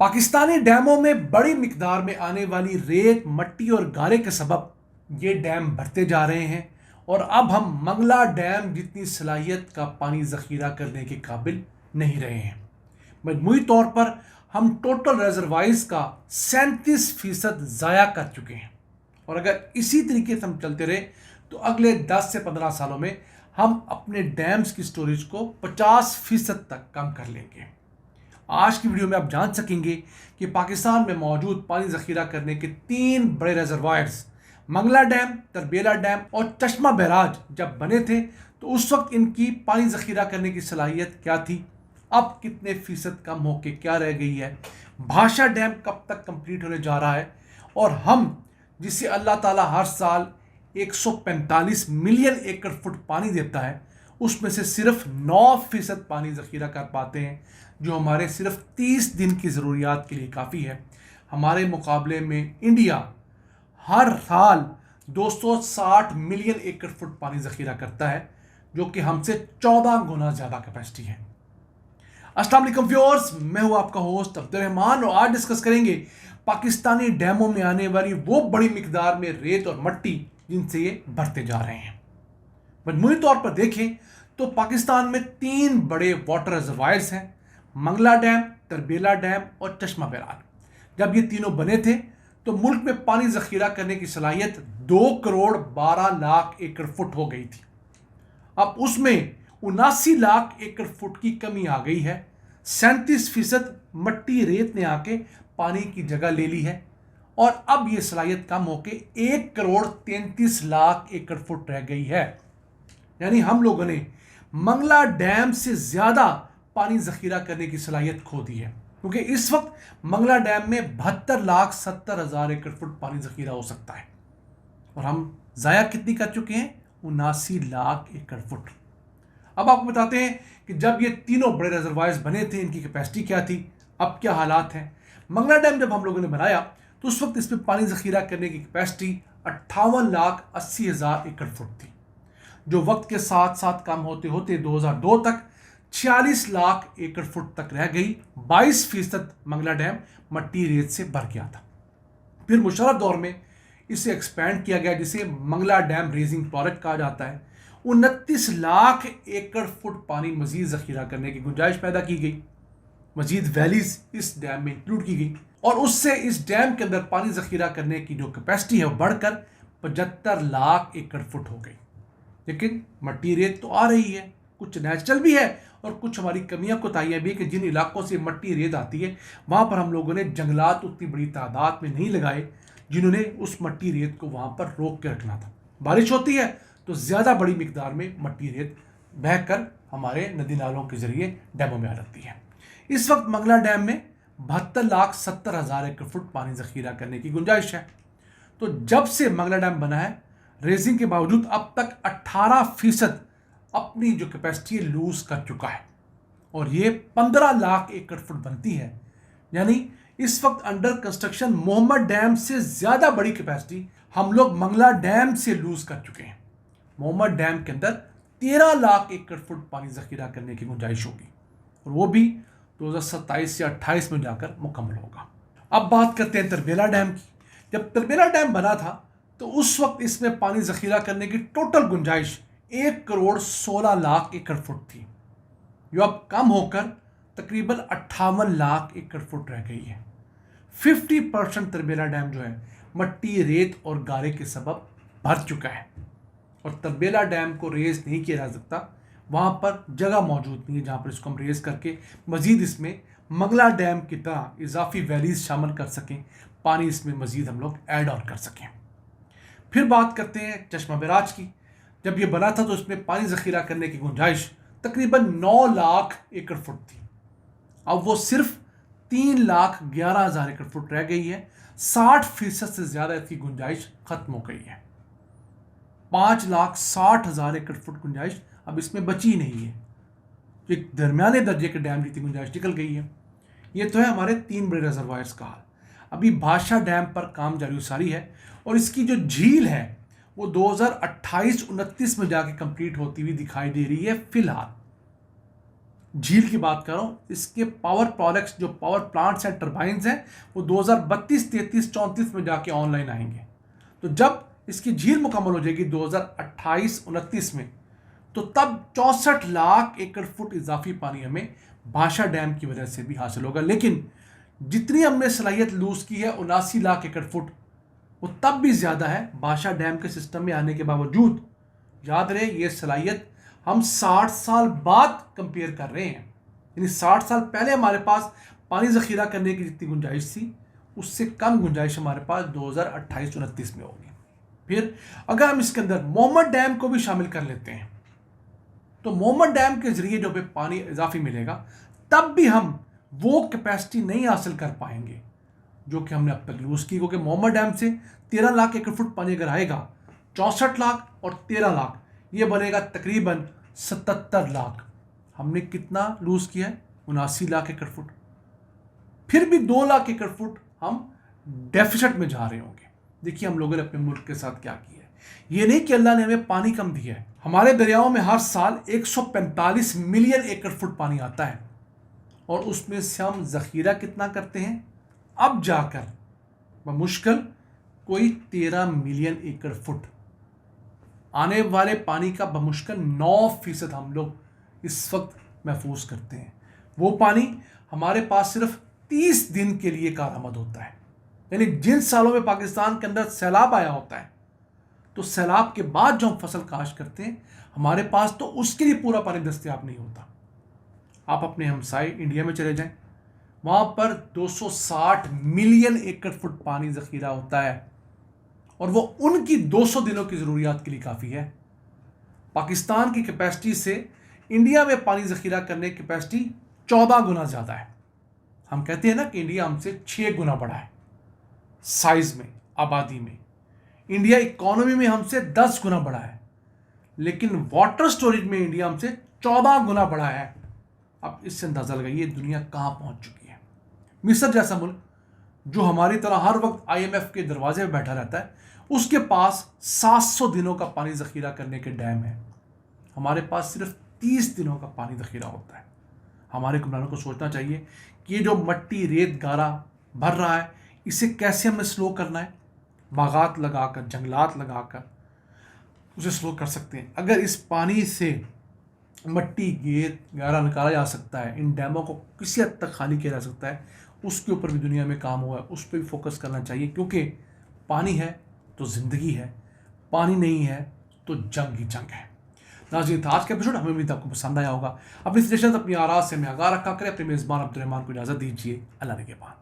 پاکستانی ڈیموں میں بڑی مقدار میں آنے والی ریت، مٹی اور گارے کے سبب یہ ڈیم بھرتے جا رہے ہیں اور اب ہم منگلا ڈیم جتنی صلاحیت کا پانی ذخیرہ کرنے کے قابل نہیں رہے ہیں۔ مجموعی طور پر ہم ٹوٹل ریزروائرز کا 37% ضائع کر چکے ہیں، اور اگر اسی طریقے سے ہم چلتے رہے تو اگلے 10 سے 15 سالوں میں ہم اپنے ڈیمز کی سٹوریج کو 50% تک کم کر لیں گے۔ آج کی ویڈیو میں آپ جان سکیں گے کہ پاکستان میں موجود پانی ذخیرہ کرنے کے 3 بڑے reservoirs Mangla dam, Tarbela dam اور چشمہ بیراج جب بنے تھے تو اس وقت ان کی پانی ذخیرہ کرنے کی صلاحیت کیا تھی، اب کتنے فیصد کم ہو کے کیا رہ گئی ہے، بھاشا ڈیم کب تک کمپلیٹ ہونے جا رہا ہے، اور ہم جسے اللہ تعالیٰ ہر سال 145 ملین ایکڑ فٹ پانی دیتا ہے اس میں سے صرف 9% پانی ذخیرہ کر پاتے ہیں، جو ہمارے صرف 30 دن کی ضروریات کے لیے کافی ہے۔ ہمارے مقابلے میں انڈیا ہر سال 260 ملین ایکڑ فٹ پانی ذخیرہ کرتا ہے، جو کہ ہم سے 14 گنا زیادہ کیپیسٹی ہے۔ السلام علیکم ویورز، میں ہوں آپ کا ہوسٹ عبدالرحمان، اور آج ڈسکس کریں گے پاکستانی ڈیموں میں آنے والی وہ بڑی مقدار میں ریت اور مٹی جن سے یہ بھرتے جا رہے ہیں۔ مجموعی طور پر دیکھیں تو پاکستان میں 3 بڑے واٹر ریزروائرز ہیں: منگلا ڈیم، تربیلا ڈیم اور چشمہ بیراج۔ جب یہ تینوں بنے تھے تو ملک میں پانی ذخیرہ کرنے کی صلاحیت 2 کروڑ 12 لاکھ ایکڑ فٹ ہو گئی تھی۔ اب اس میں 79 لاکھ ایکڑ فٹ کی کمی آ گئی ہے۔ 37% مٹی ریت نے آ کے پانی کی جگہ لے لی ہے، اور اب یہ صلاحیت کم ہو کے 1 کروڑ 33 لاکھ ایکڑ فٹ رہ گئی ہے۔ یعنی ہم لوگوں نے منگلا ڈیم سے زیادہ پانی ذخیرہ کرنے کی صلاحیت کھو دی ہے، کیونکہ اس وقت منگلا ڈیم میں 72,70,000 ایکڑ فٹ پانی ذخیرہ ہو سکتا ہے، اور ہم ضائع کتنی کر چکے ہیں؟ 79 لاکھ ایکڑ فٹ۔ اب آپ کو بتاتے ہیں کہ جب یہ تینوں بڑے ریزروائرز بنے تھے ان کی کیپیسٹی کیا تھی، اب کیا حالات ہیں۔ منگلا ڈیم جب ہم لوگوں نے بنایا تو اس وقت اس میں پانی ذخیرہ کرنے کی کیپیسٹی 58,80,000 ایکڑ فٹ تھی، جو وقت کے ساتھ ساتھ کم ہوتے ہوتے 2002 تک 46 لاکھ ایکڑ فٹ تک رہ گئی۔ 22% منگلا ڈیم مٹی ریت سے بھر گیا تھا۔ پھر مشرف دور میں اسے ایکسپینڈ کیا گیا، جسے منگلا ڈیم ریزنگ پروجیکٹ کہا جاتا ہے۔ 29 لاکھ ایکڑ فٹ پانی مزید ذخیرہ کرنے کی گنجائش پیدا کی گئی۔ مزید ویلیز اس ڈیم میں انکلوڈ کی گئی، اور اس سے اس ڈیم کے اندر پانی ذخیرہ کرنے کی جو کیپیسٹی ہے وہ بڑھ کر 75 لاکھ ایکڑ فٹ ہو گئی۔ لیکن مٹی ریت تو آ رہی ہے، کچھ نیچرل بھی ہے اور کچھ ہماری کمیاں کوتاہیاں بھی، کہ جن علاقوں سے مٹی ریت آتی ہے وہاں پر ہم لوگوں نے جنگلات اتنی بڑی تعداد میں نہیں لگائے جنہوں نے اس مٹی ریت کو وہاں پر روک کے رکھنا تھا۔ بارش ہوتی ہے تو زیادہ بڑی مقدار میں مٹی ریت بہہ کر ہمارے ندی نالوں کے ذریعے ڈیموں میں آ جاتی ہے۔ اس وقت منگلا ڈیم میں 72,70,000 ایکڑ فٹ پانی ذخیرہ کرنے کی گنجائش ہے۔ تو جب سے منگلا ڈیم بنا ہے، ریزنگ کے باوجود اب تک 18% اپنی جو کیپیسٹی لوز کر چکا ہے، اور یہ 15 لاکھ ایکڑ فٹ بنتی ہے۔ یعنی اس وقت انڈر کنسٹرکشن محمد ڈیم سے زیادہ بڑی کیپیسٹی ہم لوگ منگلا ڈیم سے لوز کر چکے ہیں۔ محمد ڈیم کے اندر 13 لاکھ ایکڑ فٹ پانی ذخیرہ کرنے کی گنجائش ہوگی، اور وہ بھی 2027 یا 28 میں جا کر مکمل ہوگا۔ اب بات کرتے ہیں تربیلا ڈیم کی۔ جب تربیلا ڈیم بنا تھا تو اس وقت اس میں پانی ذخیرہ کرنے کی ٹوٹل گنجائش 1 کروڑ 16 لاکھ ایکڑ فٹ تھی، جو اب کم ہو کر تقریباً 58 لاکھ ایکڑ فٹ رہ گئی ہے۔ 50% تربیلا ڈیم جو ہے مٹی، ریت اور گارے کے سبب بھر چکا ہے، اور تربیلا ڈیم کو ریز نہیں کیا جا سکتا، وہاں پر جگہ موجود نہیں ہے جہاں پر اس کو ہم ریز کر کے مزید اس میں منگلا ڈیم کی طرح اضافی ویلیز شامل کر سکیں، پانی اس میں مزید ہم لوگ ایڈ آن کر سکیں۔ پھر بات کرتے ہیں چشمہ بیراج کی۔ جب یہ بنا تھا تو اس میں پانی ذخیرہ کرنے کی گنجائش تقریباً 9 لاکھ ایکڑ فٹ تھی، اب وہ صرف 3,11,000 ایکڑ فٹ رہ گئی ہے۔ 60% سے زیادہ اس کی گنجائش ختم ہو گئی ہے۔ 5,60,000 ایکڑ فٹ گنجائش اب اس میں بچی نہیں ہے۔ ایک درمیانے درجے کے ڈیم جتنی گنجائش نکل گئی ہے۔ یہ تو ہے ہمارے 3 بڑے ریزروائرز کا حال۔ ابھی بھاشا ڈیم پر کام جاری و ساری ہے، اور اس کی جو جھیل ہے وہ 2028-29 میں جا کے کمپلیٹ ہوتی ہوئی دکھائی دے رہی ہے فی الحال۔ جھیل کی بات کر رہا ہوں، اس کے پاور پروڈکٹس جو پاور پلانٹس ہیں، ٹربائنز ہیں، وہ 2032 33 34 میں جا کے آن لائن آئیں گے. تو جب اس کی جھیل مکمل ہو جائے گی 2028 29 میں، تو تب 64 لاکھ ایکڑ فٹ اضافی پانی ہمیں بھاشا ڈیم کی وجہ سے بھی حاصل ہوگا. لیکن جتنی ہم نے صلاحیت لوز کی ہے 79 لاکھ ایکڑ فٹ، وہ تب بھی زیادہ ہے بھاشا ڈیم کے سسٹم میں آنے کے باوجود. یاد رہے یہ صلاحیت ہم 60 سال بعد کمپیئر کر رہے ہیں، یعنی 60 سال پہلے ہمارے پاس پانی ذخیرہ کرنے کی جتنی گنجائش تھی اس سے کم گنجائش ہمارے پاس 2028 29 میں ہوگی. پھر اگر ہم اس کے اندر محمد ڈیم کو بھی شامل کر لیتے ہیں تو محمد ڈیم کے ذریعے جو ہمیں پانی اضافی ملے گا، تب بھی ہم وہ کیپیسٹی نہیں حاصل کر پائیں گے جو کہ ہم نے اب تک یوز کی، کیونکہ محمد ڈیم سے 13 لاکھ ایکڑ فٹ پانی اگر آئے گا، 64 لاکھ اور 13 لاکھ یہ بنے گا تقریباً 77 لاکھ. ہم نے کتنا لوز کیا ہے؟ 79 لاکھ ایکڑ فٹ. پھر بھی 2 لاکھ ایکڑ فٹ ہم ڈیفیسٹ میں جا رہے ہوں گے. دیکھیے ہم لوگوں نے اپنے ملک کے ساتھ کیا کیا ہے. یہ نہیں کہ اللہ نے ہمیں پانی کم دیا ہے، ہمارے دریاؤں میں ہر سال 145 ملین ایکڑ فٹ پانی آتا ہے، اور اس میں سے ہم ذخیرہ کتنا کرتے ہیں؟ اب جا کر بمشکل کوئی 13 ملین ایکڑ فٹ. آنے والے پانی کا بمشکل 9% ہم لوگ اس وقت محفوظ کرتے ہیں. وہ پانی ہمارے پاس صرف 30 دن کے لیے کارآمد ہوتا ہے. یعنی جن سالوں میں پاکستان کے اندر سیلاب آیا ہوتا ہے، تو سیلاب کے بعد جو ہم فصل کاشت کرتے ہیں ہمارے پاس تو اس کے لیے پورا پانی دستیاب نہیں ہوتا. آپ اپنے ہمسائے انڈیا میں چلے جائیں، وہاں پر 260 ملین ایکڑ فٹ پانی ذخیرہ ہوتا ہے، اور وہ ان کی 200 دنوں کی ضروریات کے لیے کافی ہے. پاکستان کی کیپیسٹی سے انڈیا میں پانی ذخیرہ کرنے کی کیپیسٹی 14 گنا زیادہ ہے. ہم کہتے ہیں نا کہ انڈیا ہم سے 6 گنا بڑا ہے سائز میں، آبادی میں. انڈیا اکانومی میں ہم سے 10 گنا بڑا ہے، لیکن واٹر سٹوریج میں انڈیا ہم سے 14 گنا بڑا ہے. اب اس سے اندازہ لگائیے دنیا کہاں پہنچ چکی ہے. مصر جیسا ملک جو ہماری طرح ہر وقت IMF کے دروازے پہ بیٹھا رہتا ہے، اس کے پاس 700 دنوں کا پانی ذخیرہ کرنے کے ڈیم ہے. ہمارے پاس صرف 30 دنوں کا پانی ذخیرہ ہوتا ہے. ہمارے حکمرانوں کو سوچنا چاہیے کہ یہ جو مٹی ریت گارا بھر رہا ہے اسے کیسے ہمیں سلو کرنا ہے. باغات لگا کر، جنگلات لگا کر اسے سلو کر سکتے ہیں. اگر اس پانی سے مٹی ریت گارا نکالا جا سکتا ہے، ان ڈیموں کو کسی حد تک خالی کیا جا سکتا ہے، اس کے اوپر بھی دنیا میں کام ہوا ہے. اس پہ بھی فوکس کرنا چاہیے، کیونکہ پانی ہے تو زندگی ہے، پانی نہیں ہے تو جنگ ہی جنگ ہے. ناظرین، آج کا ایپیسوڈ ہمیں امید آپ کو پسند آیا ہوگا. اپنی سجیشنز، اپنی آراء سے میں آگاہ رکھا کریں. اپنے میزبان عبد الرحمان کو اجازت دیجیے. اللہ نگہبان.